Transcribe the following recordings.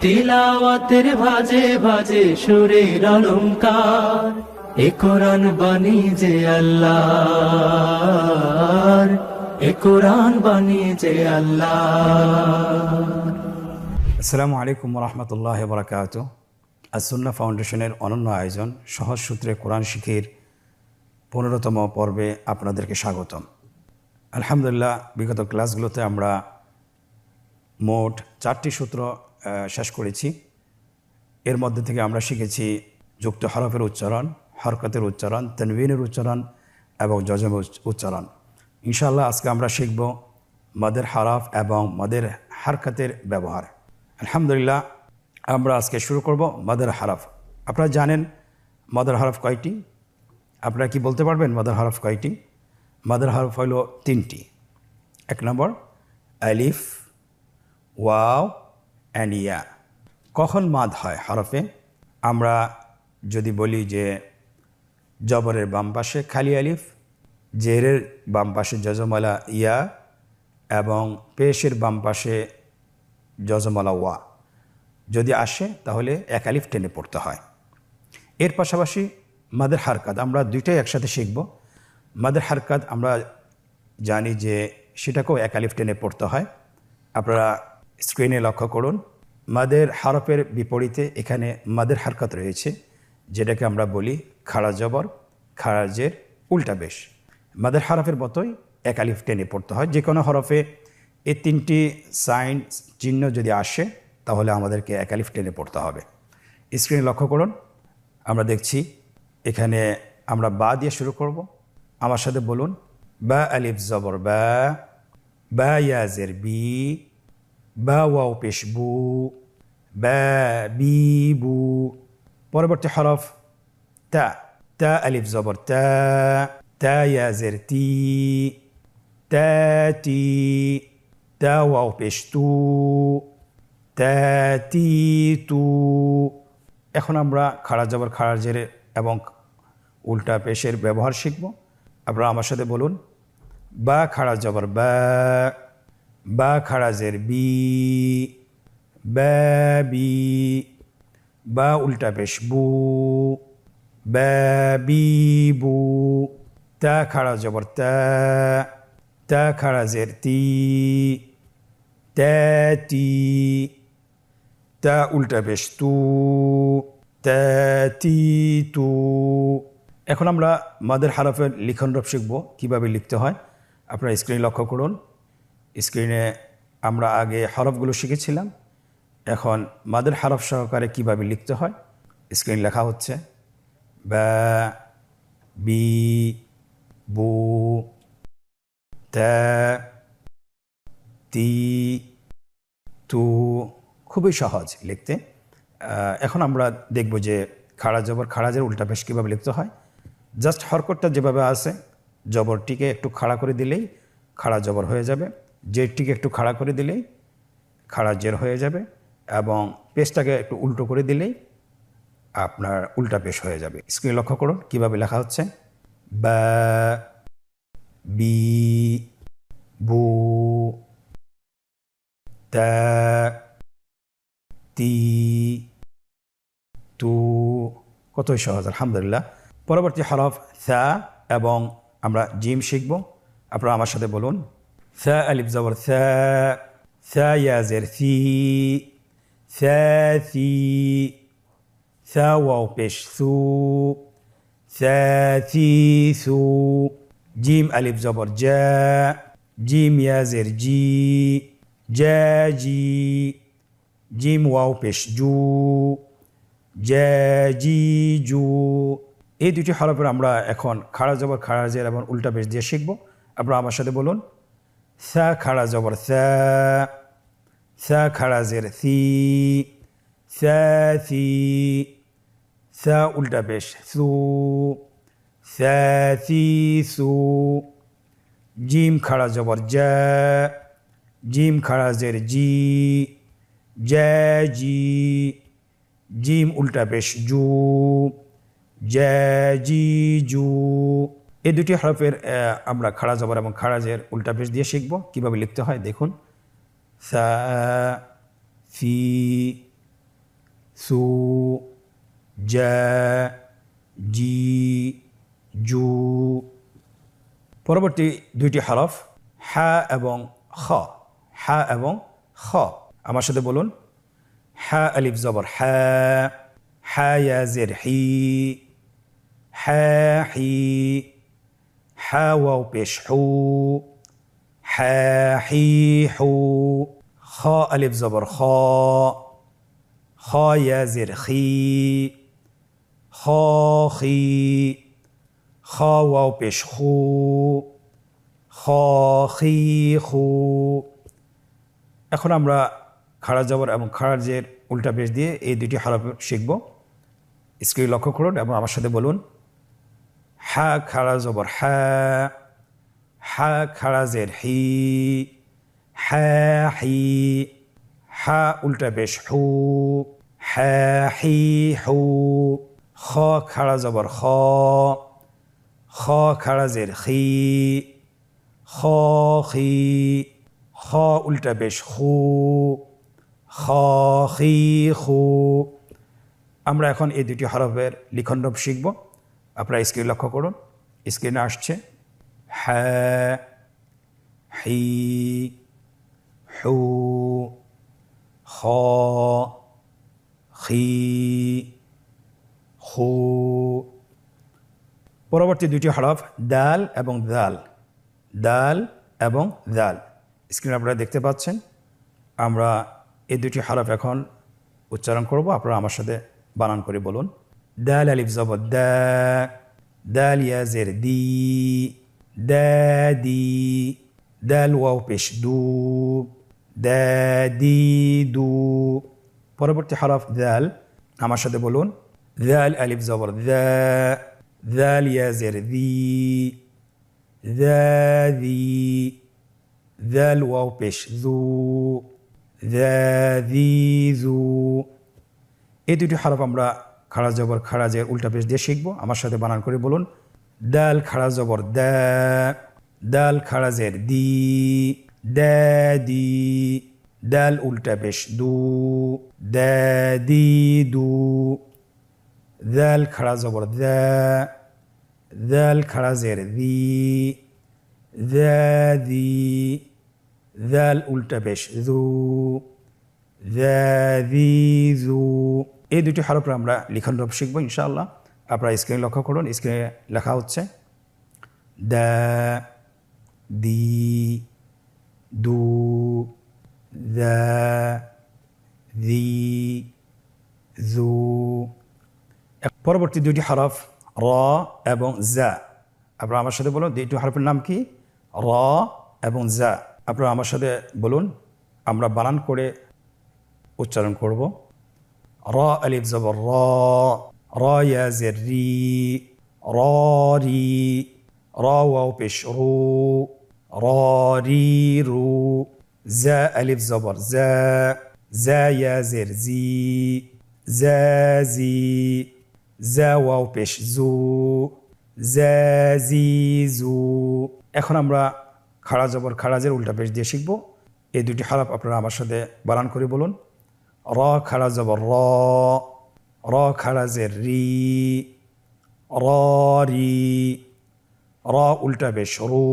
তিলাওয়াতের ভাজে ভাজে সুরের অলংকার, এ কোরআন বাণী যে আল্লাহর, এ কোরআন বাণী যে আল্লাহর। আসসালামু আলাইকুম রহমতুল্লাহ বরকাত। আসুন্না ফাউন্ডেশনের অনন্য আয়োজন সহজ সূত্রে কোরআন শিখির 15তম পর্বে আপনাদেরকে স্বাগতম। আলহামদুলিল্লাহ, বিগত ক্লাসগুলোতে আমরা মোট 4টি সূত্র শেষ করেছি। এর মধ্যে থেকে আমরা শিখেছি যুক্ত হরফের উচ্চারণ, হরকতের উচ্চারণ, তানবিনের উচ্চারণ এবং যজমের উচ্চারণ। ইনশাআল্লাহ আজকে আমরা শিখব মাদের হরফ এবং মাদের হরকতের ব্যবহার। আলহামদুলিল্লাহ, আমরা আজকে শুরু করব মাদের হরফ। আপনারা জানেন মাদের হরফ কয়টি? আপনারা কি বলতে পারবেন মাদের হরফ কয়টি? মাদের হরফ হলো 3টি। 1 নম্বর আলিফ, ওয়াও অ্যান্ড ইয়া। কখন মাদ হয় হরফে? আমরা যদি বলি যে জবরের বাম পাশে খালি আলিফ, জেরের বাম পাশে যজমালা ইয়া এবং পেশের বাম পাশে যজমালা ওয়া যদি আসে তাহলে 1 আলিফ টেনে পড়তে হয়। এর পাশাপাশি মাদের হারকাত আমরা দুইটাই একসাথে শিখব। মাদের হারকাত আমরা জানি যে সেটাকেও 1 আলিফ টেনে পড়তে হয়। আপনারা স্ক্রিনে লক্ষ্য করুন, মাদের হরফের বিপরীতে এখানে মাদের হারকাত রয়েছে, যেটাকে আমরা বলি খাড়া জবর, খাড়া জের, উল্টা পেশ। মাদের হরফের মতোই 1 আলিফ টেনে পড়তে হয়। যে কোনো হরফে এই 3টি সাইন চিহ্ন যদি আসে তাহলে আমাদেরকে 1 আলিফ টেনে পড়তে হবে। স্ক্রিনে লক্ষ্য করুন, আমরা দেখছি এখানে আমরা বা দিয়ে শুরু করব। আমার সাথে বলুন, বা আলিফ জবর বা, বা ইয়াজের বি, বা ওয়াও পেশ বু, বা বি বু। পরবর্তী হরফ তা, তা আলিফ জবর তা, তা ইয়াজের তি, তা তি, তা ওয়াও পেশ তু, তা তি তু। এখন আমরা খাড়া জবর, খাড়া জের এবং উল্টা পেশের ব্যবহার শিখব। আপনারা আমার সাথে বলুন, বা খাড়া জবর বা, বা খাড়া জের বি, বা বি, বা উল্টা পেশ বু, বা বি বু। তা খাড়া জবর তা, তা খাড়া জের তি, তা তি, তা উল্টা পেশ তু, তা তি তু। এখন আমরা মাদের হরফের লিখন রূপ শিখব, কীভাবে লিখতে হয়। আপনারা স্ক্রিনে লক্ষ্য করুন। স্ক্রিনে আমরা আগে হরফগুলো শিখেছিলাম, এখন মাদের হরফ সহকারে কীভাবে লিখতে হয় স্ক্রিন লেখা হচ্ছে। বা, বি, বু, তা, তি, তু। খুবই সহজ লিখতে। এখন আমরা দেখব যে খাড়া জবর, খাড়া জের উল্টা পেশ কীভাবে লিখতে হয়। জাস্ট হরকতটা যেভাবে আছে, জবরটিকে একটু খাড়া করে দিলেই খাড়া জবর হয়ে যাবে, জেরটিকে একটু খাড়া করে দিলেই খাড়া জের হয়ে যাবে এবং পেশটাকে একটু উল্টো করে দিলেই আপনার উল্টা পেশ হয়ে যাবে। স্ক্রিনে লক্ষ্য করুন কীভাবে লেখা হচ্ছে। বা, বি, বু, তা, তি, তু। কতই সহজ, আলহামদুলিল্লাহ। পরবর্তী হরফ থা এবং আমরা জিম শিখব। আপনারা আমার সাথে বলুন, থা আলিফ জবর থা, থা ইয়াজের থি, থা থি, থা ওয়াও পেশ সু, থা থি সু। জিম আলিফ জবর জা, জিম ইয়াজের জি, জা জি, জিম ওয়াও পেশ জু, জা জি জু। এই দুটি হরফের আমরা এখন খাড়া জবর, খাড়া জের এবং উল্টা পেশ দিয়ে শিখব। আপনারা আমার সাথে বলুন, সা খাড়া জবর সা, সা খাড়া জের সি, সা সি, সা উল্টা পেশ সু, সা সি সু। জিম খাড়া জবর জা, জিম খাড়া জের জি, জা জি, জিম উল্টা পেশ জু, জা জি জু। এই দুটি হরফের আমরা খাড়া জবর এবং খাড়া জের উল্টা পেশ দিয়ে শিখব কীভাবে লিখতে হয়। দেখুন, সা, ফি, সু, জা, জি, জু। পরবর্তী দুইটি হরফ হা এবং খ। হা এবং খ। আমার সাথে বলুন, হা আলিফ জবর হা, হা ইয়া জের হি, হা হি, হা ওয়াও পেশ হু, হা হি হু। খ আলিফ জবর খ, খ ইয়া জের খি, খ খি, খ ওয়াও পেশ খু, খ খি খু। এখন আমরা খাড়া জবর এবং খাড়া জের উল্টা পেশ দিয়ে এই দুটি হরফ শিখব। স্ক্রিন লক্ষ্য করুন এবং আমার সাথে বলুন, হা খাড়া জবর হা, হা খাড়া জের হি, হা হি, হা উল্টা পেশ হু, হা হি হু। খ খাড়া জবর খ, খ খাড়া জের খি, খ খি, খ উল্টা পেশ খু, খ খি খু। আমরা এখন এই দুটি হরফের লিখন রূপ শিখব। আপনারা স্ক্রিন লক্ষ্য করুন, স্ক্রিনে আসছে হা, হি, হু, খ, খি, খু। পরবর্তী দুটি হরফ দাল এবং দাল, দাল এবং দাল। স্ক্রিনে আপনারা দেখতে পাচ্ছেন। আমরা এই দুটি হরফ এখন উচ্চারণ করব। আপনারা আমার সাথে বানান করে বলুন, দাল আলিফ জবর দা, দাল ইয়া জের দি, দা দি, দাল ওয়াও পেশ দু, দা দি দু। পরবর্তী হরফ দাল, আমার সাথে বলুন, দাল আলিফ জবর দা, দাল ইয়া জের দি, দা দি, দাল ওয়াও পেশ দু, দা দি দু। এই দুটি হরফ আমরা খাড়া জবর খাড়া জের উল্টা পেশ দিয়ে শিখব। আমার সাথে বানান করে বলুন, দাল খাড়া জবর দা, দাল খাড়া জের দি, দা দি, দাল উল্টা পেশ দু, দা দি দু। দাল খাড়া জবর দা, দাল খাড়া জের দি, দা দি, দাল উল্টা পেশ দু, দা দি দু। এই দুটি হরফ আমরা লিখন রূপ শিখবো ইনশাআল্লাহ। আপনারা স্ক্রিনে লক্ষ্য করুন, স্ক্রিনে লেখা হচ্ছে দা, দি, দু, দা, দি, দু। পরবর্তী দুটি হরফ র এবং জা। আপনারা আমার সাথে বলুন, দুটি হরফের নাম কি? র এবং জা। আপনারা আমার সাথে বলুন, আমরা বানান করে উচ্চারণ করব। র আলিফ জবর র, র ইয়া জের রি, র রি, র ওয়াও পেশ রু, র রি রু। জা আলিফ জবর জা, জা ইয়া জের জি, জা জি, জা ওয়াও পেশ জু, জা জি জু। এখন আমরা খাড়া জবর খাড়া জের উল্টা পেশ দিয়ে শিখব। এই দুটি হরফ আপনারা আমার সাথে বানান করে বলুন, র খাড়া জবর র, র খাড়া জের রি, র রি, র উল্টা পেশ রু,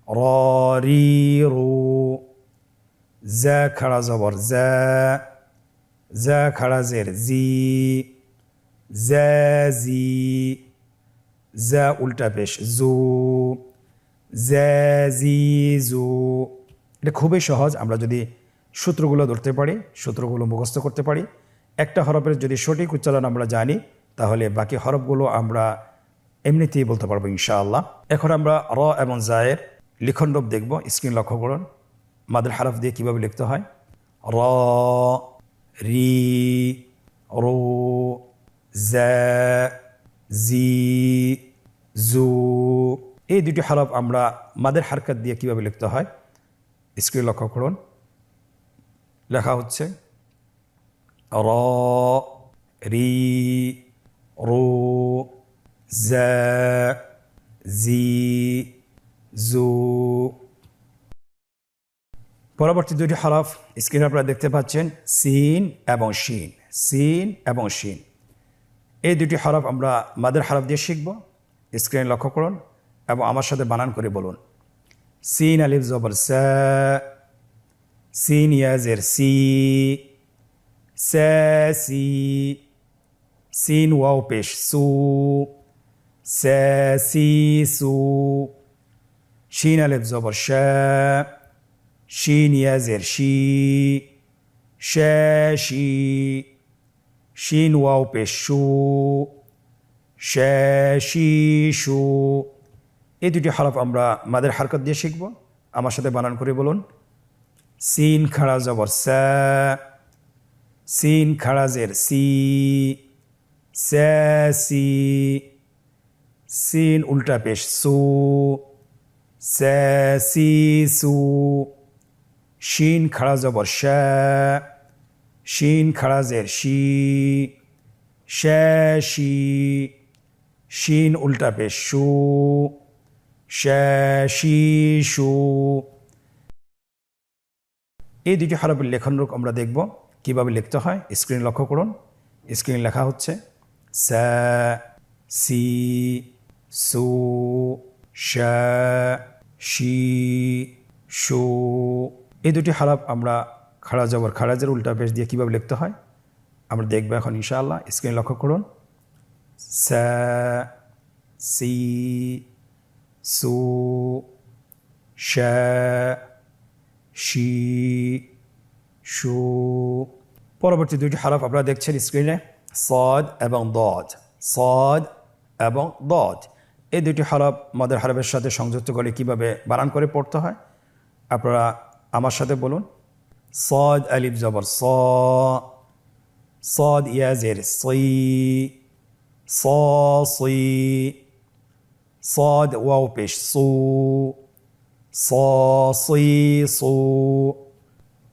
র রি রু। জা খাড়া জবর জা, জা খাড়া জের জি, জা জি, জা উল্টা পেশ জু, জা জি জু। এটা খুবই সহজ। আমরা যদি সূত্রগুলো ধরতে পারি, সূত্রগুলো মুখস্থ করতে পারি, একটা হরফের যদি সঠিক উচ্চারণ আমরা জানি, তাহলে বাকি হরফগুলো আমরা এমনিতেই বলতে পারবো ইনশাআল্লাহ। এখন আমরা র এবং জায়ের লিখন রূপ দেখব। স্ক্রিন লক্ষ্য করুন, মাদের হরফ দিয়ে কিভাবে লিখতে হয়। র, রি, রু, জা, জি, জু। এই দুটি হরফ আমরা মাদের হারকাত দিয়ে কিভাবে লিখতে হয়। স্ক্রিন লক্ষ্য করুন, লেখা হচ্ছে র, রি, রু, জা, জি, জু। পরবর্তী দুটি হরফ স্ক্রিনে আপনারা দেখতে পাচ্ছেন, সিন এবং শিন। সিন এবং শিন, এই দুটি হরফ আমরা মাদের হরফ দিয়ে শিখব। স্ক্রিনে লক্ষ্য করুন এবং আমার সাথে বানান করে বলুন। সিন আলিফ জবর সা, সিন ইয়া জের সি, সা সি। সিন ওয়াও পেশ সু, সা সি সু। শিন আলিফ জবর শা, শিন ইয়া জের শি, শা শি। শিন ওয়াও পেশ শু, শা শি শু। এই দুটি হরফ আমরা মাদের হারকত দিয়ে শিখব। আমার সাথে বানান করে বলুন। সিন খাড়া জবর সা, সিন খাড়া জের সি, সা সি। সিন উল্টা পেশ সু, সা সি সু। শিন খাড়া জবর শা, শিন খাড়া জের শি, শা শি। শিন উল্টা পেশ শু, শা শি শু। এই দুটি হরফের লেখন রূপ আমরা দেখব কিভাবে লিখতে হয়। স্ক্রিন লক্ষ্য করুন। স্ক্রিন লেখা হচ্ছে সা, সি, সু, শা, শি, শু। এই দুটি হরফ আমরা খাড়া জবর খাড়াজের উল্টা পেশ দিয়ে কিভাবে লিখতে হয় আমরা দেখব এখন ইনশাআল্লাহ। স্ক্রিন লক্ষ্য করুন। সা, সি, সু, শা, শি, শু। পরবর্তী দুটি হরফ আপনারা দেখছেন স্ক্রিনে, সদ এবং দদ। সদ এবং দদ, এই দুটি হরফ মাদের হরফের সাথে সংযুক্ত করে কিভাবে বানান করে পড়তে হয় আপনারা আমার সাথে বলুন। সদ আলিফ জবর স, সদ ইয়া জের সি, স সি। সদ ওয়াও পেশ সু, স সি সু।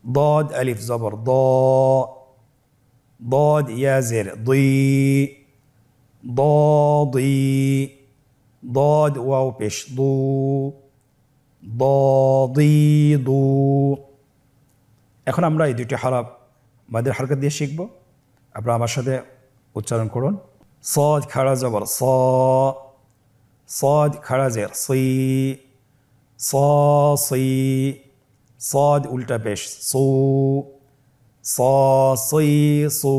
ضاد ألف زبر ضاء، ضاد يا زر ضي، ضاضي. ضاد واو পেশ ضو، ضاضي ضو. এখন আমরা এই দুটি হরফ মাদের হরকত দিয়ে শিখব। আপনারা আমার সাথে উচ্চারণ করুন। صاد খাড়া জবর স, صاد খাড়া জের সি, স সি। صاد উল্টা পেশ সু, স সি সু।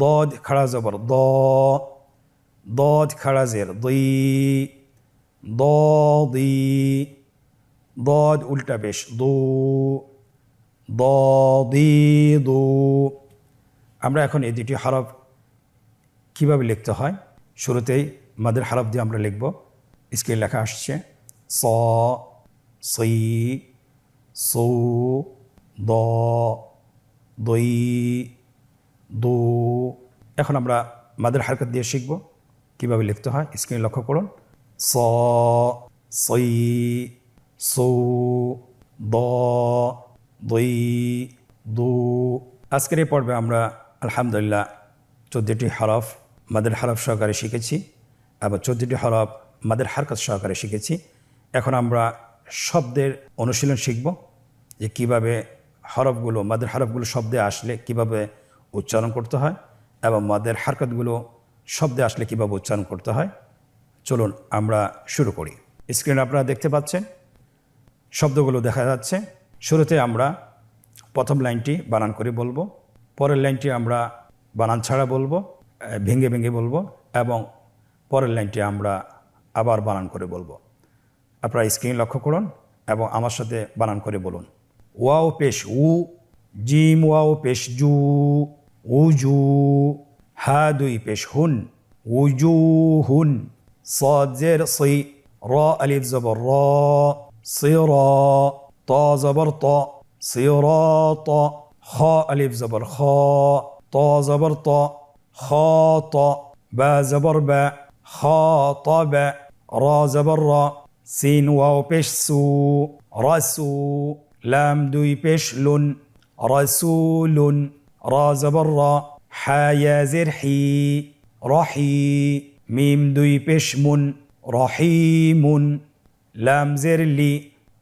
ضاد খাড়া জবর দ, ضاد খাড়া জের দি, দ দি। ضاد উল্টা পেশ দু, দ দি দু। আমরা এখন এই দুটি হরফ কিভাবে লিখতে হয় শুরুতেই মাদের হরফ দিয়ে আমরা লিখব। স্ক্রিনে লেখা আসছে স, সি, সু, দ, দই, দু। এখন আমরা মাদের হরকত দিয়ে শিখব কিভাবে লিখতে হয়। স্ক্রিনে লক্ষ্য করুন। স, সই, সু, দ, দই, দু। আজকের এই পর্বে আমরা আলহামদুলিল্লাহ 14টি হরফ মাদের হরফ সহকারে শিখেছি এবং 14টি হরফ মাদের হরকত সহকারে শিখেছি। এখন আমরা শব্দের অনুশীলন শিখব যে কীভাবে হরফগুলো মাদের হরফগুলো শব্দে আসলে কিভাবে উচ্চারণ করতে হয় এবং মাদের হরকতগুলো শব্দে আসলে কিভাবে উচ্চারণ করতে হয়। চলুন আমরা শুরু করি। স্ক্রিনে আপনারা দেখতে পাচ্ছেন শব্দগুলো দেখা যাচ্ছে। শুরুতে আমরা প্রথম লাইনটি বানান করে বলবো, পরের লাইনটি আমরা বানান ছাড়া বলবো, ভেঙে ভেঙে বলবো এবং পরের লাইনটি আমরা আবার বানান করে বলবো। আপনারা স্ক্রিন লক্ষ্য করুন এবং আমার সাথে বানান করে বলুন। ওয়াও পেশ উ, জিম ওয়াও পেশ জু, উজু। হা দুই পেশ হুন, উজু হুন। صاد زير صي، را ألف زبر را، صرا. طا زبر طا، صراط. خا ألف زبر خا، طا زبر طا، خاطا. با زبر با، خاطب. را زبر را. سين واو پیش سو، رسو. لام دوی پیش لن، رسول. را زبر را. حا یا زر حي، رحي. ميم دوي پیش من، رحيم. لام زر لي.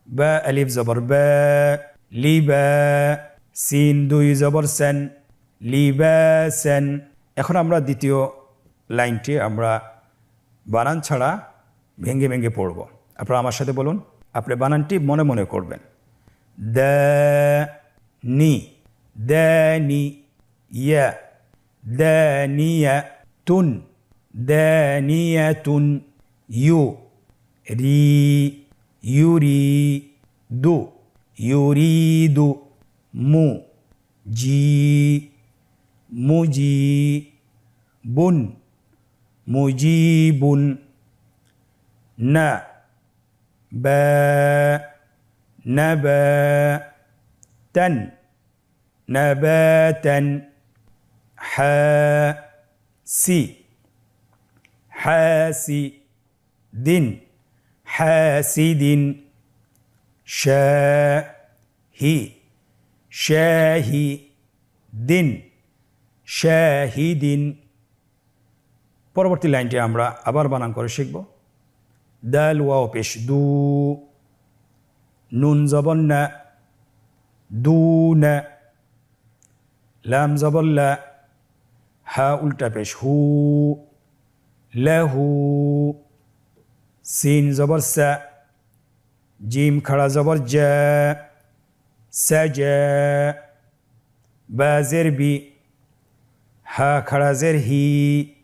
با ألف زبر با، লিবা, সিন দুই জবর সেন, লিবাসেন। এখন আমরা দ্বিতীয় লাইনটি আমরা বানান ছাড়া ভেঙে ভেঙে পড়ব। আপনারা আমার সাথে বলুন, আপনি বানানটি মনে মনে করবেন। দানি, দানি, ইয়া, দানিয়াতুন, দানিয়াতুন, ইউ, রি, ইউরিদু, ইউরিদু, মু, জি, মুজিবুন, মুজিবুন, না, বা, নাবাতান, নাবাতান, হাসি, হাসিদিন, হাসিদিন, শাহি, শাহিদিন, শাহিদিন। পরবর্তী লাইনটি আমরা আবার বানান করে শিখব। দাল ওয়াও পেশ দু, নুন জবর না, দুনা, লাম জবর লা, হা উল্টা পেশ হু, লাহু, সিন জবর সা, জিম খাড়া জবর জা, সাজা, বা জের বি, হা খাড়া জের হি,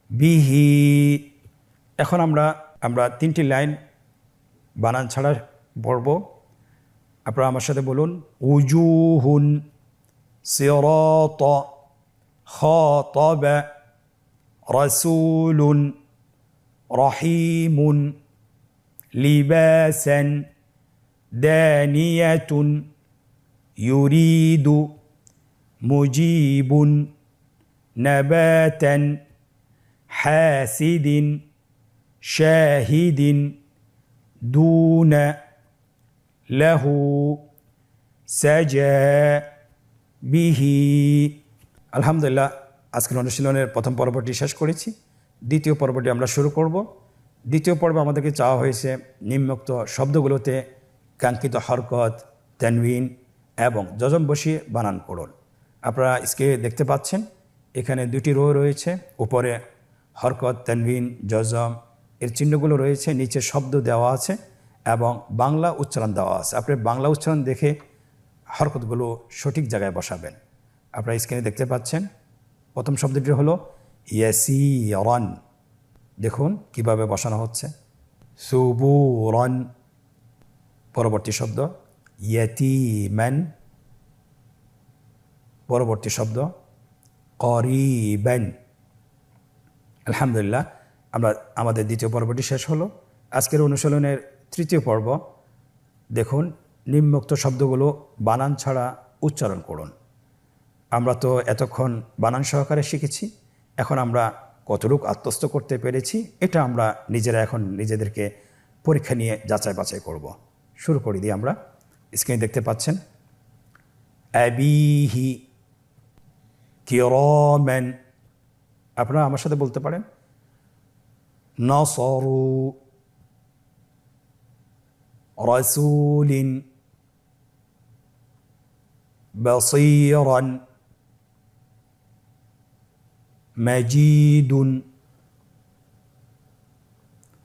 বিহি। এখন আমরা তিনটি লাইন বানান ছাড়া পড়ব। আপনারা আমার সাথে বলুন। উজুহুন, সিরাত, খাতাবা, রাসূলুন, রহিমুন, লিবাসান, দানিয়াতুন, ইউরিদু, মুজিবুন, নাবাতান, হাসিদিন, শাহিদিন, দুনা, লাহু, সাজা, বিহি। আলহামদুলিল্লাহ, আজকের অনুশীলনের প্রথম পর্বটি শেষ করেছি। দ্বিতীয় পর্বটি আমরা শুরু করব। দ্বিতীয় পর্বে আমাদেরকে চাওয়া হয়েছে নিম্নোক্ত শব্দগুলোতে কাঙ্ক্ষিত হরকত, তানউইন এবং যজম বসিয়ে বানান করুন। আপনারা স্ক্রিনে দেখতে পাচ্ছেন, এখানে দুটি রো রয়েছে। উপরে হরকত, তানউইন, যজম এর চিহ্নগুলো রয়েছে, নিচে শব্দ দেওয়া আছে এবং বাংলা উচ্চারণ দেওয়া আছে। আপনি বাংলা উচ্চারণ দেখে হরকতগুলো সঠিক জায়গায় বসাবেন। আপনারা স্ক্রিনে দেখতে পাচ্ছেন, প্রথম শব্দটি হলো ইয়াসিরান। দেখুন কিভাবে বসানো হচ্ছে। সুবুরান। পরবর্তী শব্দ ইয়াতীমান। পরবর্তী শব্দ করিবান। আলহামদুলিল্লাহ, আমাদের দ্বিতীয় পর্বটি শেষ হলো। আজকের অনুশীলনের তৃতীয় পর্ব। দেখুন, নিম্নোক্ত শব্দগুলো বানান ছাড়া উচ্চারণ করুন। আমরা তো এতক্ষণ বানান সহকারে শিখেছি, এখন আমরা কতটুকু আত্মস্থ করতে পেরেছি এটা আমরা নিজেরা এখন নিজেদেরকে পরীক্ষা নিয়ে যাচাই বাছাই করব। শুরু করে দিই আমরা। স্ক্রিনে দেখতে পাচ্ছেন আবিহি, কিরামান। আপনারা আমার সাথে বলতে পারেন নাসারু, রাসূলিন, বাসীরান, মাজিদুন।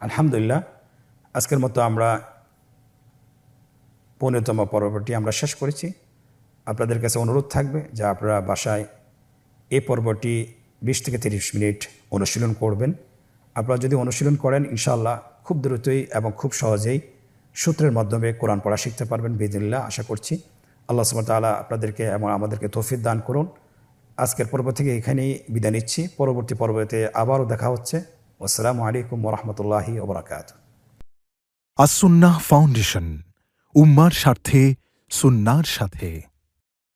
আলহামদুলিল্লাহ, আজকের মতো আমরা 15তম পর্বটি আমরা শেষ করেছি। আপনাদের কাছে অনুরোধ থাকবে যে আপনারা বাসায় এই পর্বটি 20 থেকে 30 মিনিট অনুশীলন করবেন। আপনারা যদি অনুশীলন করেন, ইনশাআল্লাহ খুব দ্রুতই এবং খুব সহজেই সূত্রের মাধ্যমে কোরআন পড়া শিখতে পারবেন বিইজনিল্লাহ। আশা করছি আল্লাহ সুবহানাহু ওয়া তাআলা আপনাদেরকে এবং আমাদেরকে তৌফিক দান করুন। আজকের পর্ব থেকে এখানেই বিদায় নিচ্ছি। পরবর্তী পর্বতে আবারও দেখা হচ্ছে। আসসালামু আলাইকুম ওয়া রাহমাতুল্লাহি ওয়া বারাকাতুহু। আস-সুন্নাহ ফাউন্ডেশন, উম্মার স্বার্থে সুন্নাহর সাথে।